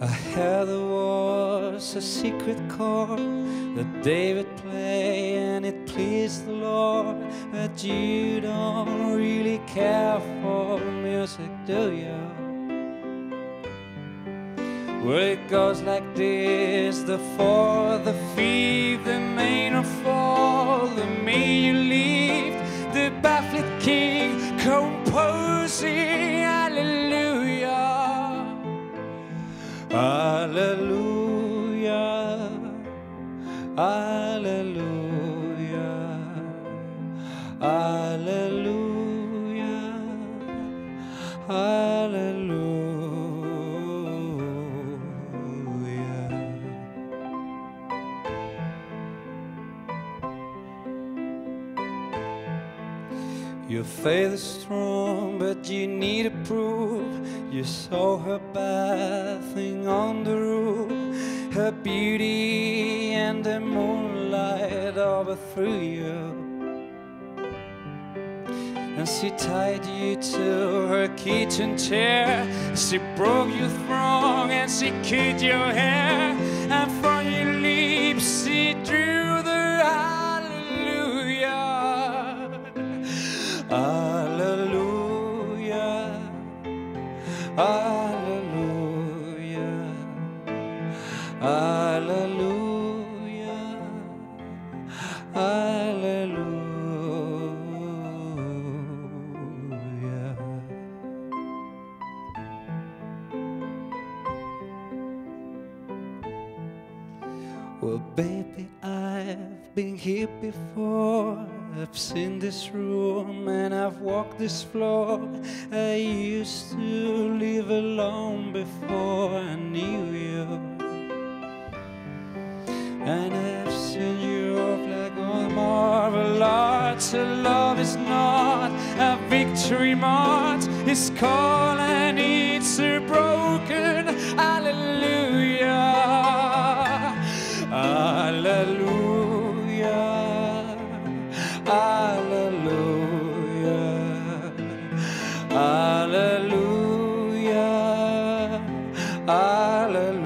I heard there was a secret chord that David played and it pleased the Lord. But you don't really care for music, do you? Well, it goes like this: the fourth, the fifth, the minor fall, the major lift, the baffled king composing hallelujah, hallelujah, hallelujah, hallelujah, hallelujah. Your faith is strong, but you need a proof. You saw her bathing on the roof, her beauty and the moonlight overthrew you. And she tied you to her kitchen chair. She broke your throne and she cut your hair. And from your lips she drew the hallelujah, hallelujah, hallelujah, hallelujah, hallelujah. Well, baby, I've been here before. I've seen this room and I've walked this floor. I used to live alone before I knew you, and I've seen you like on marble arts. So love is not a victory march, it's called and it's a broken hallelujah, hallelujah, hallelujah, hallelujah, hallelujah.